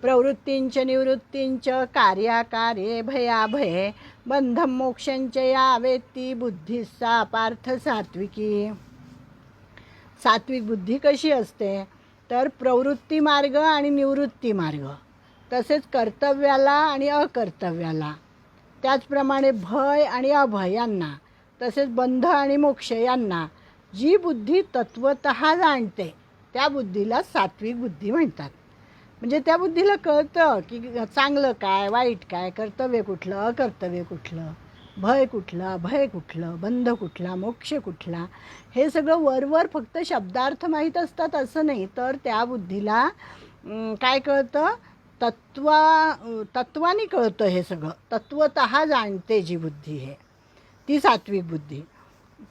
प्रवृत्तींच निवृत्तींच कार्याकार्ये भयाभये बंधम मोक्षंच या वेत्ती बुद्धिस्सा पार्थ सात्विकी. सात्विक बुद्धी कशी असते तर प्रवृत्ती मार्ग आणि निवृत्ती मार्ग, तसेच कर्तव्याला आणि अकर्तव्याला, त्याचप्रमाणे भय आणि अभय यांना, तसेच बंध आणि मोक्ष यांना जी बुद्धी तत्वतः जाणते त्या बुद्धीला सात्विक बुद्धी म्हणतात. म्हणजे त्या बुद्धीला कळतं की चांगलं काय, वाईट काय, कर्तव्य कुठलं, अकर्तव्य कुठलं, भय कुठलं, अभय कुठलं, बंध कुठला, मोक्ष कुठला, हे सगळं वरवर फक्त शब्दार्थ माहीत असतात असं नाही, तर त्या बुद्धीला काय कळतं, तत्वानी कळतं. हे सगळं तत्वतः जाणते जी बुद्धी आहे ती सात्विक बुद्धी.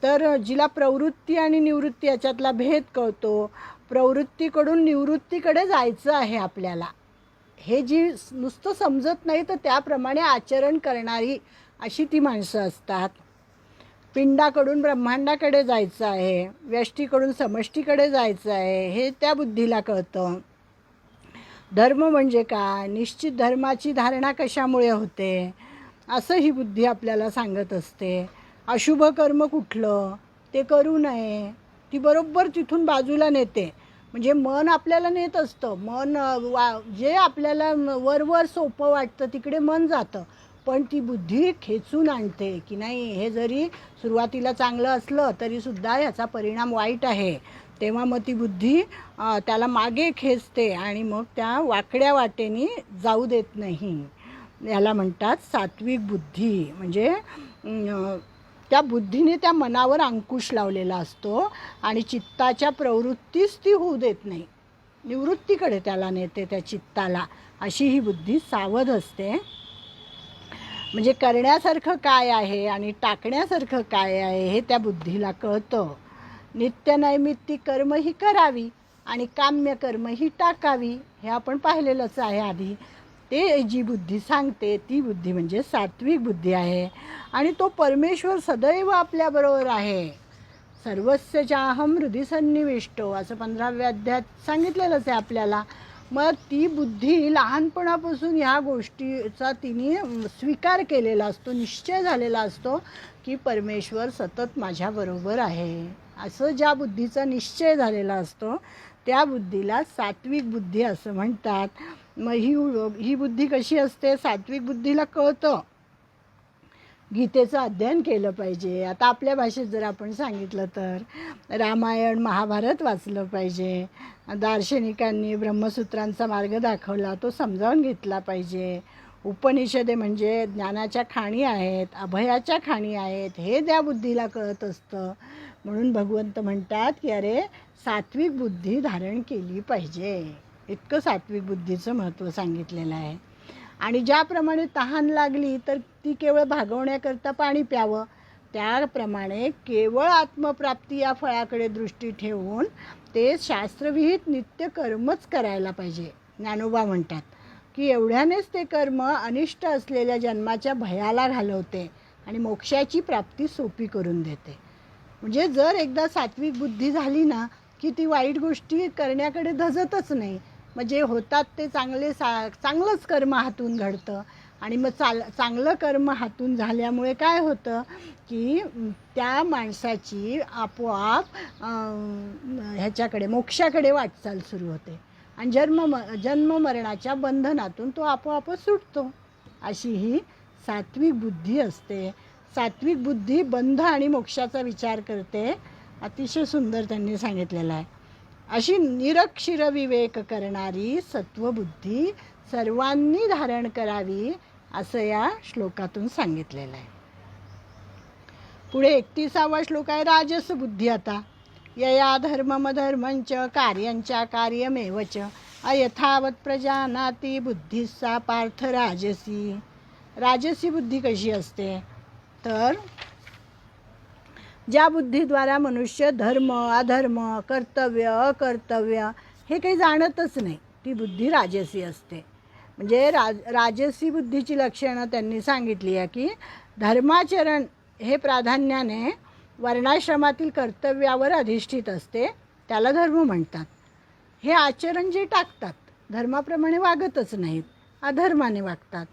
तर जिला प्रवृत्ती आणि निवृत्ती याच्यातला भेद कळतो, प्रवृत्तीकडून निवृत्तीकडे जायचं आहे आपल्याला, हे जी नुसतं समजत नाही तर त्याप्रमाणे आचरण करणारी अशी ती माणसं असतात. पिंडाकडून ब्रह्मांडाकडे जायचं आहे, व्यष्टीकडून समष्टीकडे जायचं आहे, हे त्या बुद्धीला कळतं. धर्म म्हणजे काय, निश्चित धर्माची धारणा कशामुळे होते असं ही बुद्धी आपल्याला सांगत असते. अशुभ कर्म कुठलं ते करू नये, ती बरोबर तिथून बाजूला नेते. म्हणजे मन आपल्याला नेत असतं, मन जे आपल्याला वरवर सोपं वाटतं तिकडे मन जातं, पण ती बुद्धी खेचून आणते की नाही, हे जरी सुरुवातीला चांगलं असलं तरीसुद्धा ह्याचा परिणाम वाईट आहे. तेव्हा मग ती बुद्धी त्याला मागे खेचते आणि मग त्या वाकड्या वाटेने जाऊ देत नाही. याला म्हणतात सात्विक बुद्धी. म्हणजे त्या बुद्धीने त्या मनावर अंकुश लावलेला असतो आणि चित्ताच्या प्रवृत्तीच ती होऊ देत नाही, निवृत्तीकडे त्याला नेते त्या चित्ताला. अशी ही बुद्धी सावध असते. म्हणजे करण्यासारखं काय आहे आणि टाकण्यासारखं काय आहे हे त्या बुद्धीला कळतं. नित्यनैमित्तिक कर्म ही करावी आणि काम्य कर्म ही टाकावी, हे आपण पाहिलेलंच आहे आधी. ते जी बुद्धी सांगते ती बुद्धी म्हणजे सात्विक बुद्धी आहे. आणि तो परमेश्वर सदैव आपल्याबरोबर आहे. सर्वस्य चाहम हृदि सन्निविष्टो असं 15व्या अध्यायात सांगितलेलंच आहे आपल्याला. मग ती बुद्धी लहानपणापासून ह्या गोष्टीचा तिने स्वीकार केलेला असतो, निश्चय झालेला असतो की परमेश्वर सतत माझ्याबरोबर आहे. असं ज्या बुद्धीचा निश्चय झालेला असतो त्या बुद्धीला सात्विक बुद्धी असं म्हणतात. मग ही बुद्धी कशी असते, सात्विक बुद्धीला कळतं गीतेचं अध्ययन केलं पाहिजे. आता आपल्या भाषेत जर आपण सांगितलं तर रामायण महाभारत वाचलं पाहिजे. दार्शनिकांनी ब्रह्मसूत्रांचा मार्ग दाखवला तो समजावून घेतला पाहिजे. उपनिषदे म्हणजे ज्ञानाच्या खाणी आहेत, अभयाच्या खाणी आहेत, हे त्या बुद्धीला कळत असतं. म्हणून भगवंत म्हणतात की अरे सात्विक बुद्धी धारण केली पाहिजे. इतकं सात्विक बुद्धीचं महत्त्व सांगितलेलं आहे. आणि ज्याप्रमाणे तहान लागली तर ती केवळ भागवण्याकरता पाणी प्यावं, त्याप्रमाणे केवळ आत्मप्राप्ती या फळाकडे दृष्टी ठेवून ते शास्त्रविहित नित्य कर्मच करायला पाहिजे. ज्ञानोबा म्हणतात की एवढ्यानेच ते कर्म अनिष्ट असलेल्या जन्माच्या भयाला घालवते आणि मोक्षाची प्राप्ती सोपी करून देते. म्हणजे जर एकदा सात्विक बुद्धी झाली ना की ती वाईट गोष्टी करण्याकडे धजतच नाही. मग जे होतात ते चांगलंच कर्म हातून घडतं. आणि मग चांगलं कर्म हातून झाल्यामुळे काय होतं की त्या माणसाची आपोआप ह्याच्याकडे मोक्षाकडे वाटचाल सुरू होते आणि जन्ममरणाच्या बंधनातून तो आपोआपच सुटतो. अशी ही सात्विक बुद्धी असते. सात्विक बुद्धी बंध आणि मोक्षाचा विचार करते. अतिशय सुंदर त्यांनी सांगितलेलं आहे. अशी निरक्षर विवेक करणारी सत्वबुद्धी सर्वांनी धारण करावी असं या श्लोकातून सांगितलेलं आहे. पुढे 31वा श्लोक आहे राजस बुद्धी. आता यया धर्ममधर्मंच कार्यांच्या कार्यमेवच अयथावत प्रजानाती बुद्धिस्सा पार्थ राजसी. राजसी बुद्धी कशी असते तर ज्या बुद्धीद्वारा मनुष्य धर्म अधर्म कर्तव्य अकर्तव्य हे काही जाणतच नाही ती बुद्धी राजसी असते. म्हणजे राजसी बुद्धीची लक्षणं त्यांनी सांगितली आहे की धर्माचरण हे प्राधान्याने वर्णाश्रमातील कर्तव्यावर अधिष्ठित असते, त्याला धर्म म्हणतात. हे आचरण जे टाकतात धर्माप्रमाणे वागतच नाहीत, अधर्माने वागतात.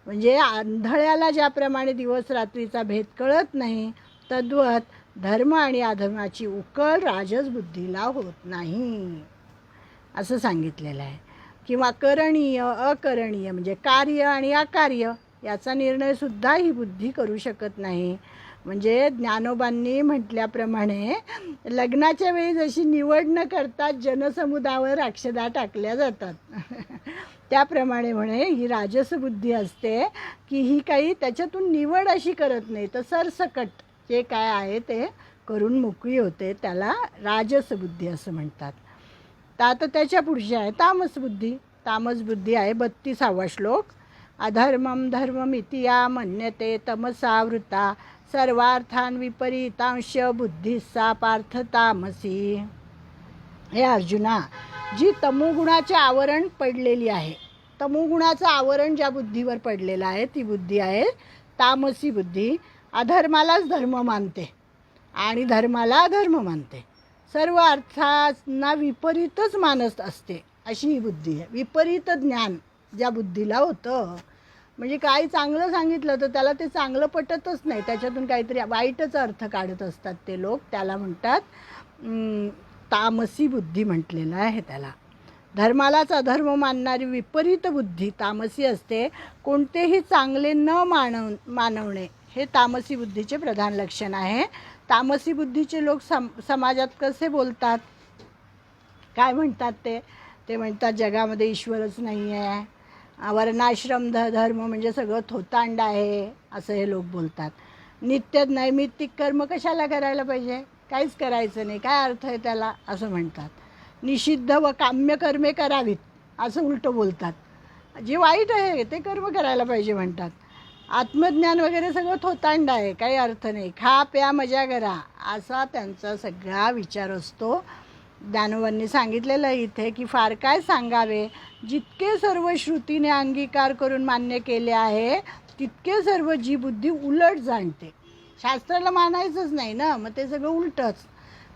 म्हणजे आंधळ्याला ज्याप्रमाणे दिवस रात्रीचा भेद कळत नाही, तद्वत धर्म आणि अधर्माची उकल राजस बुद्धीला होत नाही असं सांगितलेलं आहे. किंवा करणीय अकरणीय म्हणजे कार्य आणि अकार्य याचा निर्णयसुद्धा ही बुद्धी करू शकत नाही. म्हणजे ज्ञानोबांनी म्हटल्याप्रमाणे लग्नाच्या वेळी जशी निवड न करता जनसमुदायावर अक्षदा टाकल्या जातात त्याप्रमाणे म्हणे ही राजसबुद्धी असते की ही काही त्याच्यातून निवड अशी करत नाही, तर सरसकट जे काय आहे ते करून मोकळी होते, त्याला राजसबुद्धी असं म्हणतात. तर आता त्याच्या पुढची आहे तामसबुद्धी. तामसबुद्धी आहे 32वा श्लोक. अधर्मम धर्ममिति या मन्यते तमसावृता सर्वार्थान विपरीतांश बुद्धिस्सा पार्थ तामसी. हे अर्जुना, जी तमोगुणाचे आवरण पडलेली आहे, तमोगुणाचं आवरण ज्या बुद्धीवर पडलेलं आहे ती बुद्धी आहे तामसी बुद्धी. अधर्मालाच धर्म मानते आणि धर्माला अधर्म मानते. सर्व अर्थांना विपरीतच मानत असते अशी ही बुद्धी आहे. विपरीत ज्ञान ज्या बुद्धीला होतं, म्हणजे काही चांगलं सांगितलं तर त्याला ते चांगलं पटतच नाही, त्याच्यातून काहीतरी वाईटच अर्थ काढत असतात ते लोक. त्याला म्हणतात तामसी बुद्धी म्हटलेलं आहे त्याला. धर्मालाच अधर्म मानणारी विपरीत बुद्धी तामसी असते. कोणतेही चांगले न मानवणे हे तामसी बुद्धीचे प्रधान लक्षण आहे. तामसी बुद्धीचे लोक समाजात कसे बोलतात, काय म्हणतात ते म्हणतात जगामध्ये ईश्वरच नाही आहे, वर्णाश्रम धर्म म्हणजे सगळं थोतांड आहे असं हे लोक बोलतात. नित्य नैमित्तिक कर्म कशाला करायला पाहिजे, काहीच करायचं नाही, काय अर्थ आहे त्याला असं म्हणतात. निषिद्ध व काम्य कर्मे करावीत असं उलटं बोलतात. जे वाईट आहे ते कर्म करायला पाहिजे म्हणतात. आत्मज्ञान वगैरे सगळं थोतांड आहे, काही अर्थ नाही, खा प्या मजा करा असा त्यांचा सगळा विचार असतो. ज्ञानोबांनी सांगितलेलं इथे की फार काय सांगावे, जितके सर्व श्रुतीने अंगीकार करून मान्य केले आहे तितके सर्व जी बुद्धी उलट जाणते. शास्त्राला मानायचंच नाही ना, मग ते सगळं उलटच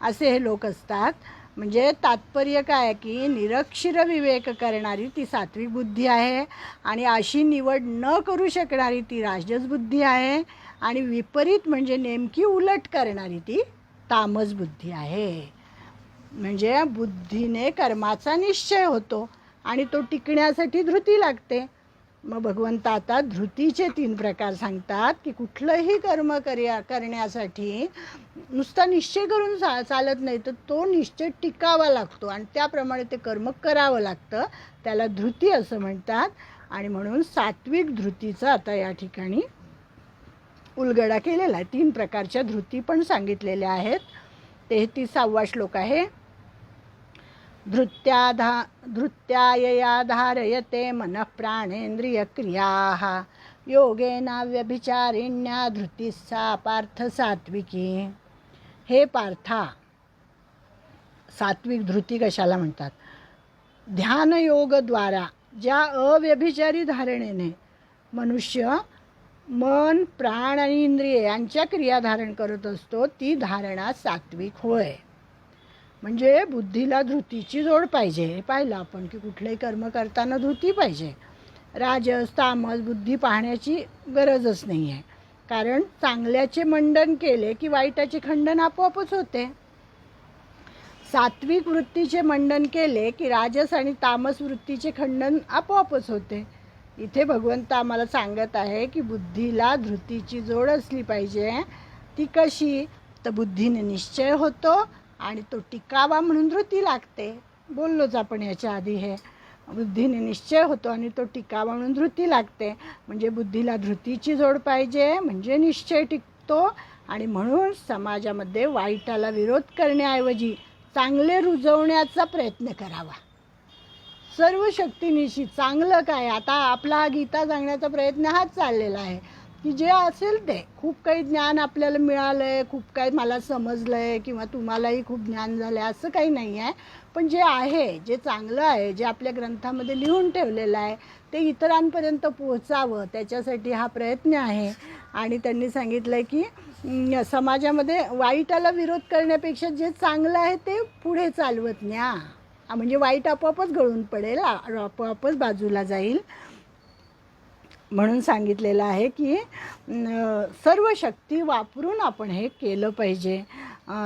असे हे लोक असतात. म्हणजे तात्पर्य काय की निरक्षर विवेक करणारी ती सात्विक बुद्धी आहे आणि अशी निवड न करू शकणारी ती राजस बुद्धी आहे आणि विपरीत म्हणजे नेमकी उलट करणारी ती तामस बुद्धी आहे. म्हणजे बुद्धीने कर्माचा निश्चय होतो आणि तो टिकण्यासाठी धृती लागते. मग भगवंत आता धृतीचे 3 प्रकार सांगतात की कुठलंही कर्म करण्यासाठी नुसता निश्चय करून चालत नाही, तर तो निश्चय टिकावा लागतो आणि त्याप्रमाणे ते कर्म करावं लागतं. त्याला धृती असं म्हणतात. आणि म्हणून सात्विक धृतीचा आता या ठिकाणी उलगडा केलेला आहे. 3 प्रकारच्या धृती पण सांगितलेल्या आहेत. 33वा श्लोक आहे. धृत्यायया धारयते मनः प्राणेंद्रिय क्रियाः योगेन व्यभिचारिण्या धृतिस्सा पार्थ सात्विकी. हे पार्था, सात्विक धृती कशाला म्हणतात, ध्यानयोगद्वारा ज्या अव्यभिचारी धारणेने मनुष्य मन प्राण आणि इंद्रिय यांच्या क्रिया धारण करत असतो ती धारणा सात्विक होय. म्हणजे बुद्धीला धृतीची जोड पाहिजे. हे पाहिलं आपण की कुठलेही कर्म करताना धृती पाहिजे. राजस तामस बुद्धी पाहण्याची गरजच नाही आहे, कारण चांगल्याचे मंडन केले की वाईटाचे खंडन आपोआपच होते. सात्विक वृत्तीचे मंडन केले की राजस आणि तामस वृत्तीचे खंडन आपोआपच होते. इथे भगवंत आम्हाला सांगत आहे की बुद्धीला धृतीची जोड असली पाहिजे. ती कशी, तर बुद्धीने निश्चय होतो आणि तो टिकावा म्हणून धृती लागते. बोललोच आपण याच्या आधी, हे बुद्धीने निश्चय होतो आणि तो टिकावा म्हणून धृती लागते. म्हणजे बुद्धीला धृतीची जोड पाहिजे म्हणजे निश्चय टिकतो. आणि म्हणून समाजामध्ये वाईटाला विरोध करण्याऐवजी चांगले रुजवण्याचा प्रयत्न करावा. सर्व शक्तीनिशी चांगलं काय, आता आपला गीता सांगण्याचा प्रयत्न हाच चाललेला आहे की जे असेल ते, खूप काही ज्ञान आपल्याला मिळालं आहे, खूप काही मला समजलं आहे किंवा तुम्हालाही खूप ज्ञान झालं आहे असं काही नाही आहे. पण जे आहे, जे चांगलं आहे, जे आपल्या ग्रंथामध्ये लिहून ठेवलेलं आहे ते इतरांपर्यंत पोहोचावं त्याच्यासाठी हा प्रयत्न आहे. आणि त्यांनी सांगितलं आहे की समाजामध्ये वाईटाला विरोध करण्यापेक्षा जे चांगलं आहे ते पुढे चालवत न्या म्हणजे वाईट आपोआपच गळून पडेल, आपोआपच बाजूला जाईल. म्हणून सांगितलेलं आहे की सर्व शक्ती वापरून आपण हे केलं पाहिजे.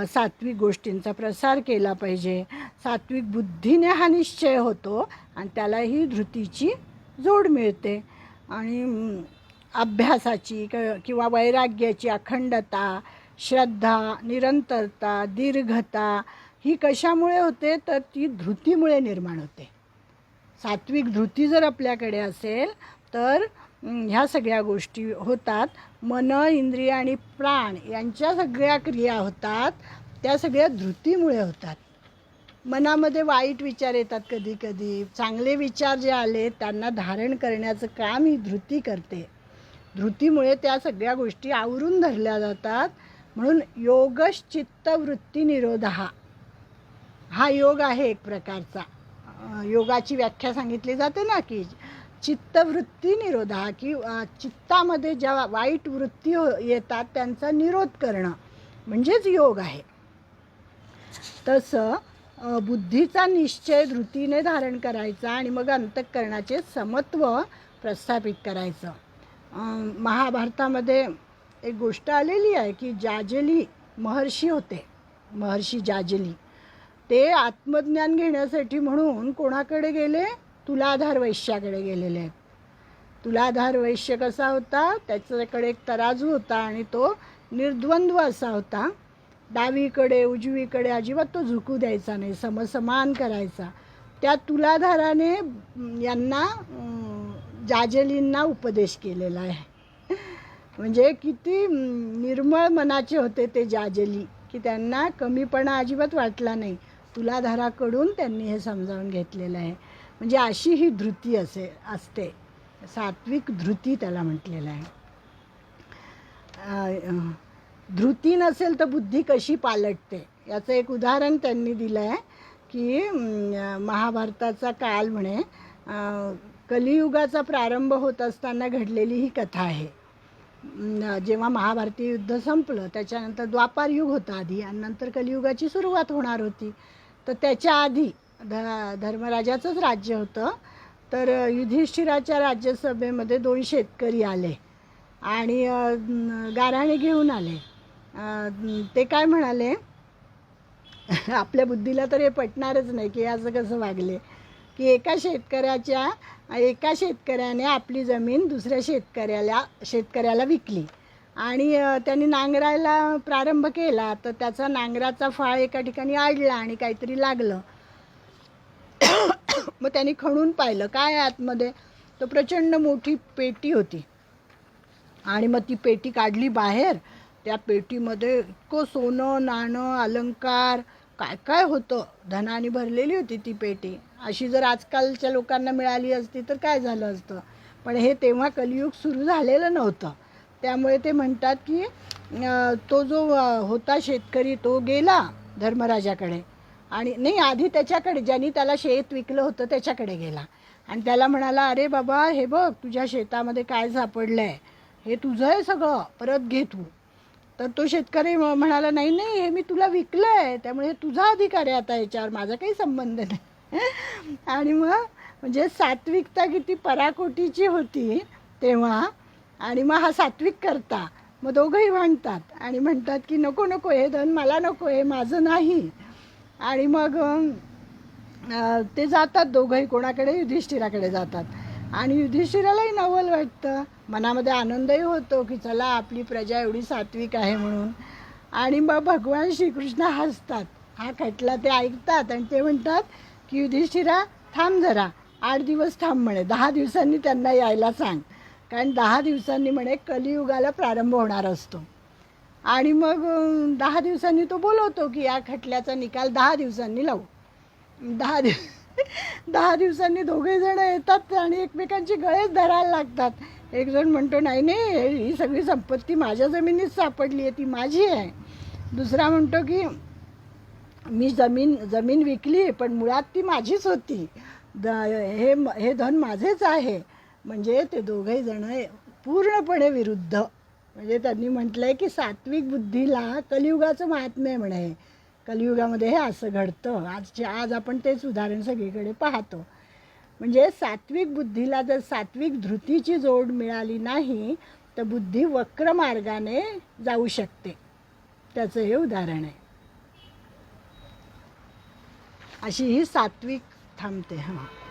सात्विक गोष्टींचा प्रसार केला पाहिजे. सात्विक बुद्धीने हा निश्चय होतो आणि त्यालाही धृतीची जोड मिळते. आणि अभ्यासाची किंवा वैराग्याची अखंडता, श्रद्धा, निरंतरता, दीर्घता ही कशामुळे होते तर ती धृतीमुळे निर्माण होते. सात्विक धृती जर आपल्याकडे असेल तर ह्या सगळ्या गोष्टी होतात. मन, इंद्रिय आणि प्राण यांच्या सगळ्या क्रिया होतात त्या सगळ्या धृतीमुळे होतात. मनामध्ये वाईट विचार येतात कधी कधी, चांगले विचार जे आले त्यांना धारण करण्याचं काम ही धृती करते. धृतीमुळे त्या सगळ्या गोष्टी आवरून धरल्या जातात. म्हणून योगश्चित्तवृत्ती निरोध हा योग आहे एक प्रकारचा. योगाची व्याख्या सांगितली जाते ना की चित्तवृत्ती निरोध की चित्तामध्ये ज्या वाईट वृत्ती येतात त्यांचा निरोध करणं म्हणजेच योग आहे. तसं बुद्धीचा निश्चय धृतीने धारण करायचा आणि मग अंतःकरणाचे समत्व प्रस्थापित करायचं. महाभारतामध्ये एक गोष्ट आलेली आहे की जाजली महर्षी होते, महर्षी जाजली. ते आत्मज्ञान घेण्यासाठी म्हणून कोणाकडे गेले? तुलाधार वैश्याकडे गेलेले आहेत. तुलाधार वैश्य कसा होता? त्याच्याकडे एक तराजू होता आणि तो निर्द्वंद्व असा होता. डावीकडे उजवीकडे अजिबात तो झुकू द्यायचा नाही, समसमान करायचा. त्या तुलाधाराने यांना जाजलींना उपदेश केलेला आहे. म्हणजे किती निर्मळ मनाचे होते ते जाजली की त्यांना कमीपणा अजिबात वाटला नाही. तुलाधाराकडून त्यांनी हे समजावून घेतलेलं आहे. म्हणजे अशी ही धृती असते, सात्विक धृती त्याला म्हटलेलं आहे. धृती नसेल तर बुद्धी कशी पालटते याचं एक उदाहरण त्यांनी दिलं आहे की महाभारताचा काल म्हणे कलियुगाचा प्रारंभ होत असताना घडलेली ही कथा आहे. जेव्हा महाभारतीय युद्ध संपलं त्याच्यानंतर द्वापार युग होता आधी आणि नंतर कलियुगाची सुरुवात होणार होती. तर त्याच्या आधी धर्मराजाचंच राज्य होतं. तर युधिष्ठिराच्या राज्यसभेमध्ये 2 शेतकरी आले आणि गाऱ्हाणे घेऊन आले. ते काय म्हणाले, आपल्या बुद्धीला तर हे पटणारच नाही की असं कसं वागले, की एका शेतकऱ्याने आपली जमीन दुसऱ्या शेतकऱ्याला विकली आणि त्यांनी नांगरायला प्रारंभ केला. तर त्याचा नांगराचा फाळ एका ठिकाणी आडला आणि काहीतरी लागलं. मग त्यांनी खणून पाहिलं काय आतमध्ये, तर प्रचंड मोठी पेटी होती. आणि मग ती पेटी काढली बाहेर. त्या पेटीमध्ये इतकं सोनं नाणं अलंकार काय काय होतं, धनाने भरलेली होती ती पेटी. अशी जर आजकालच्या लोकांना मिळाली असती तर काय झालं असतं. पण हे तेव्हा कलियुग सुरू झालेलं नव्हतं. त्यामुळे ते म्हणतात की तो जो होता शेतकरी तो गेला धर्मराजाकडे आणि नाही आधी त्याच्याकडे ज्यांनी त्याला शेत विकलं होतं त्याच्याकडे गेला आणि त्याला म्हणाला, अरे बाबा हे बघ तुझ्या शेतामध्ये काय सापडलं आहे, हे तुझं आहे सगळं, परत घे तू. तर तो शेतकरी म्हणाला, नाही नाही हे मी तुला विकलं आहे त्यामुळे तुझा अधिकार आहे आता, याच्यावर माझा काही संबंध नाही. आणि मग म्हणजे सात्विकता किती पराकोटीची होती तेव्हा. आणि मग हा सात्विक करता मग दोघंही भांडतात आणि म्हणतात की नको नको हे धन मला नको, हे माझं नाही. आणि मग ते जातात दोघंही कोणाकडे, युधिष्ठिराकडे जातात. आणि युधिष्ठिरालाही नवल वाटतं, मनामध्ये आनंदही होतो की चला आपली प्रजा एवढी सात्विक आहे म्हणून. आणि मग भगवान श्रीकृष्ण हसतात, हा खटला ते ऐकतात आणि ते म्हणतात की युधिष्ठिरा थांब जरा, 8 दिवस थांब म्हणे, 10 दिवसांनी त्यांना यायला सांग, कारण 10 दिवसांनी म्हणे कलियुगाला प्रारंभ होणार असतो. आणि मग 10 दिवसांनी तो बोलवतो की या खटल्याचा निकाल 10 दिवसांनी लावू. 10 दिवसांनी दोघे जण येतात आणि एकमेकांची गळेच धरायला लागतात. एक जण म्हणतो नाही नाही ही सगळी संपत्ती माझ्या जमिनीत सापडली आहे, ती माझी आहे. दुसरा म्हणतो की मी जमीन विकली पण मुळात ती माझीच होती, हे धन माझेच आहे. म्हणजे ते दोघेही जण पूर्णपणे विरुद्ध. म्हणजे त्यांनी म्हटलं आहे की सात्विक बुद्धीला कलियुगाचं महात्म्य म्हणे कलियुगामध्ये हे असं घडतं. आज आपण तेच उदाहरण सगळीकडे पाहतो. म्हणजे सात्विक बुद्धीला जर सात्विक धृतीची जोड मिळाली नाही तर बुद्धी वक्र मार्गाने जाऊ शकते. त्याचं हे उदाहरण आहे. अशी ही सात्विक थांबते. हां.